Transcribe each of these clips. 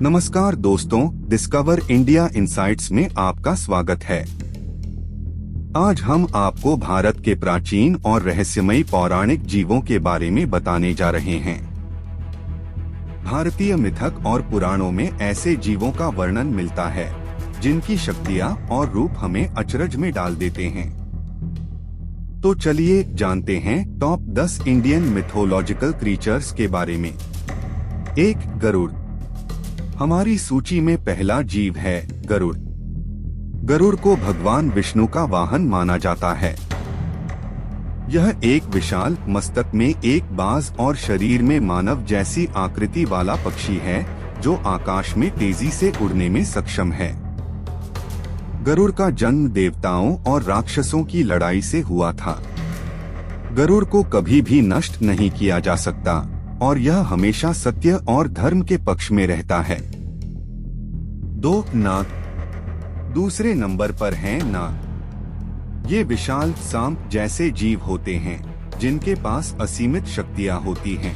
नमस्कार दोस्तों, discover India insights में आपका स्वागत है। आज हम आपको भारत के प्राचीन और रहस्यमयी पौराणिक जीवों के बारे में बताने जा रहे हैं। भारतीय मिथक और पुराणों में ऐसे जीवों का वर्णन मिलता है जिनकी शक्तियाँ और रूप हमें अचरज में डाल देते हैं। तो चलिए जानते हैं टॉप 10 इंडियन मिथोलॉजिकल क्रीचर्स के बारे में। 1. गरुड़। हमारी सूची में पहला जीव है गरुड़। गरुड़ को भगवान विष्णु का वाहन माना जाता है। यह एक विशाल मस्तक में एक बाज और शरीर में मानव जैसी आकृति वाला पक्षी है जो आकाश में तेजी से उड़ने में सक्षम है। गरुड़ का जन्म देवताओं और राक्षसों की लड़ाई से हुआ था। गरुड़ को कभी भी नष्ट नहीं किया जा सकता और यह हमेशा सत्य और धर्म के पक्ष में रहता है। 2. नाग। दूसरे नंबर पर हैं नाग। ये विशाल सांप जैसे जीव होते हैं जिनके पास असीमित शक्तियां होती हैं।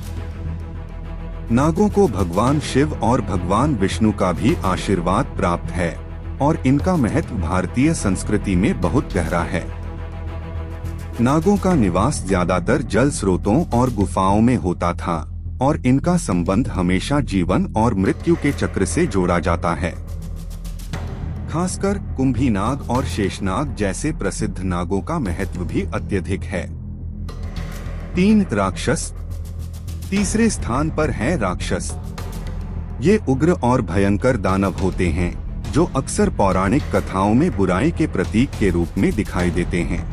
नागों को भगवान शिव और भगवान विष्णु का भी आशीर्वाद प्राप्त है और इनका महत्व भारतीय संस्कृति में बहुत गहरा है। नागों का निवास ज्यादातर जल स्रोतों और गुफाओं में होता था और इनका संबंध हमेशा जीवन और मृत्यु के चक्र से जोड़ा जाता है। खासकर कुंभी नाग और शेषनाग जैसे प्रसिद्ध नागों का महत्व भी अत्यधिक है। 3. राक्षस। तीसरे स्थान पर है राक्षस। ये उग्र और भयंकर दानव होते हैं जो अक्सर पौराणिक कथाओं में बुराई के प्रतीक के रूप में दिखाई देते हैं।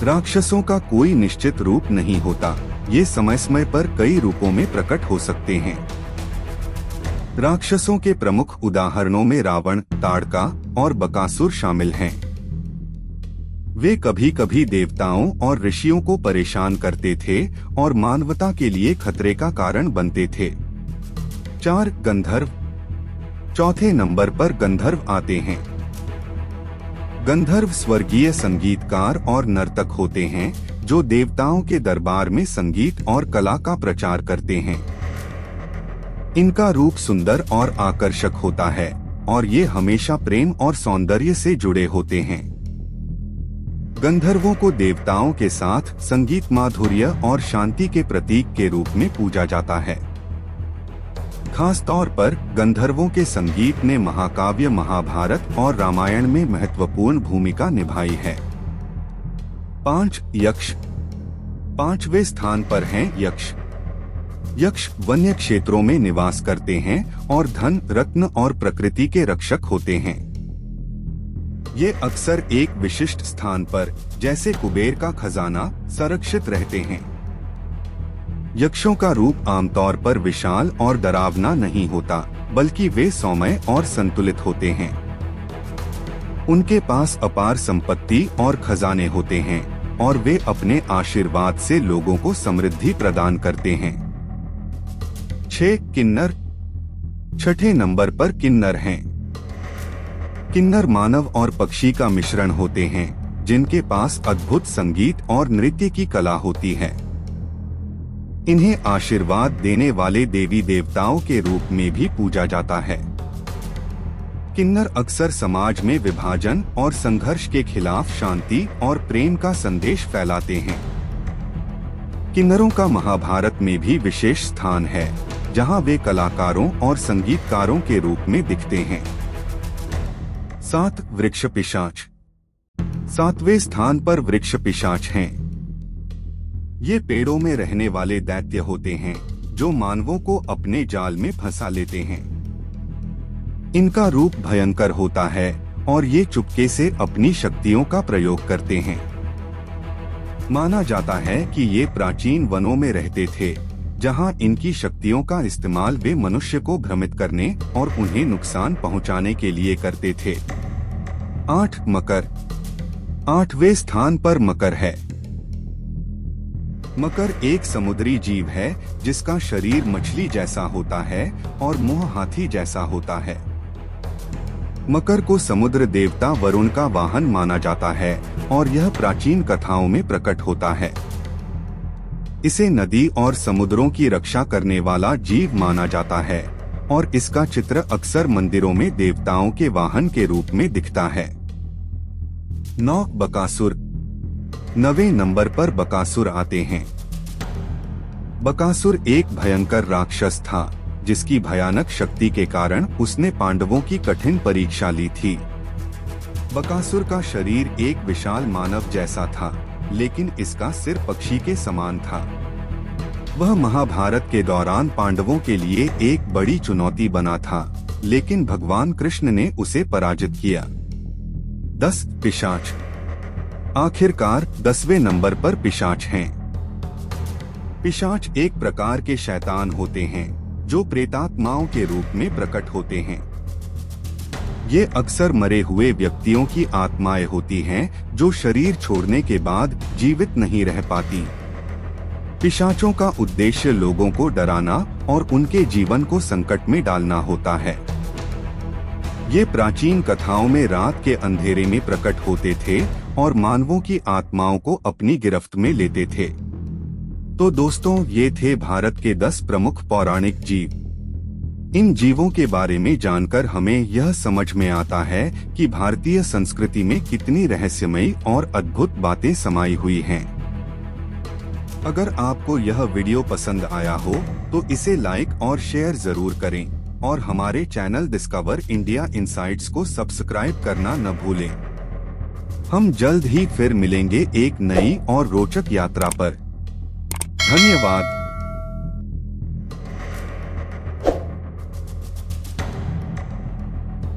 राक्षसों का कोई निश्चित रूप नहीं होता, ये समय समय पर कई रूपों में प्रकट हो सकते हैं। राक्षसों के प्रमुख उदाहरणों में रावण, ताड़का और बकासुर शामिल हैं। वे कभी कभी देवताओं और ऋषियों को परेशान करते थे और मानवता के लिए खतरे का कारण बनते थे। 4. गंधर्व। चौथे नंबर पर गंधर्व आते हैं। गंधर्व स्वर्गीय संगीतकार और नर्तक होते हैं जो देवताओं के दरबार में संगीत और कला का प्रचार करते हैं। इनका रूप सुंदर और आकर्षक होता है और ये हमेशा प्रेम और सौंदर्य से जुड़े होते हैं। गंधर्वों को देवताओं के साथ संगीत माधुर्य और शांति के प्रतीक के रूप में पूजा जाता है। खास तौर पर गंधर्वों के संगीत ने महाकाव्य महाभारत और रामायण में महत्वपूर्ण भूमिका निभाई है। 5. यक्ष। 5वें स्थान पर हैं यक्ष। यक्ष वन्य क्षेत्रों में निवास करते हैं और धन, रत्न और प्रकृति के रक्षक होते हैं। ये अक्सर एक विशिष्ट स्थान पर, जैसे कुबेर का खजाना, संरक्षित रहते हैं। यक्षों का रूप आमतौर पर विशाल और डरावना नहीं होता, बल्कि वे सौम्य और संतुलित होते हैं। उनके पास अपार संपत्ति और खजाने होते हैं और वे अपने आशीर्वाद से लोगों को समृद्धि प्रदान करते हैं। 6. किन्नर। छठे नंबर पर किन्नर हैं। किन्नर मानव और पक्षी का मिश्रण होते हैं जिनके पास अद्भुत संगीत और नृत्य की कला होती है। इन्हें आशीर्वाद देने वाले देवी देवताओं के रूप में भी पूजा जाता है। किन्नर अक्सर समाज में विभाजन और संघर्ष के खिलाफ शांति और प्रेम का संदेश फैलाते हैं। किन्नरों का महाभारत में भी विशेष स्थान है, जहां वे कलाकारों और संगीतकारों के रूप में दिखते हैं। 7. वृक्ष पिशाच। 7वें स्थान पर वृक्ष पिशाच हैं। ये पेड़ों में रहने वाले दैत्य होते हैं जो मानवों को अपने जाल में फंसा लेते हैं। इनका रूप भयंकर होता है और ये चुपके से अपनी शक्तियों का प्रयोग करते हैं। माना जाता है कि ये प्राचीन वनों में रहते थे, जहां इनकी शक्तियों का इस्तेमाल वे मनुष्य को भ्रमित करने और उन्हें नुकसान पहुंचाने के लिए करते थे। 8. मकर। 8वें स्थान पर मकर है। मकर एक समुद्री जीव है जिसका शरीर मछली जैसा होता है और मुंह हाथी जैसा होता है। मकर को समुद्र देवता वरुण का वाहन माना जाता है और यह प्राचीन कथाओं में प्रकट होता है। इसे नदी और समुद्रों की रक्षा करने वाला जीव माना जाता है और इसका चित्र अक्सर मंदिरों में देवताओं के वाहन के रूप में दिखता है। 9 बकासुर। 9वें नंबर पर बकासुर आते हैं। बकासुर एक भयंकर राक्षस था, जिसकी भयानक शक्ति के कारण उसने पांडवों की कठिन परीक्षा ली थी। बकासुर का शरीर एक विशाल मानव जैसा था, लेकिन इसका सिर पक्षी के समान था। वह महाभारत के दौरान पांडवों के लिए एक बड़ी चुनौती बना था, लेकिन भगवान कृष्ण ने उसे पराजित किया। 10 पिशाच। आखिरकार 10वें नंबर पर पिशाच हैं। पिशाच एक प्रकार के शैतान होते हैं, जो प्रेतात्माओं के रूप में प्रकट होते हैं। ये अक्सर मरे हुए व्यक्तियों की आत्माएं होती हैं, जो शरीर छोड़ने के बाद जीवित नहीं रह पाती। पिशाचों का उद्देश्य लोगों को डराना और उनके जीवन को संकट में डालना होता है। ये प्राचीन कथाओं में रात के अंधेरे में प्रकट होते थे और मानवों की आत्माओं को अपनी गिरफ्त में लेते थे। तो दोस्तों, ये थे भारत के 10 प्रमुख पौराणिक जीव। इन जीवों के बारे में जानकर हमें यह समझ में आता है कि भारतीय संस्कृति में कितनी रहस्यमयी और अद्भुत बातें समाई हुई हैं। अगर आपको यह वीडियो पसंद आया हो तो इसे लाइक और शेयर जरूर करें और हमारे चैनल डिस्कवर इंडिया इनसाइट्स को सब्सक्राइब करना न भूलें। हम जल्द ही फिर मिलेंगे एक नई और रोचक यात्रा पर। धन्यवाद।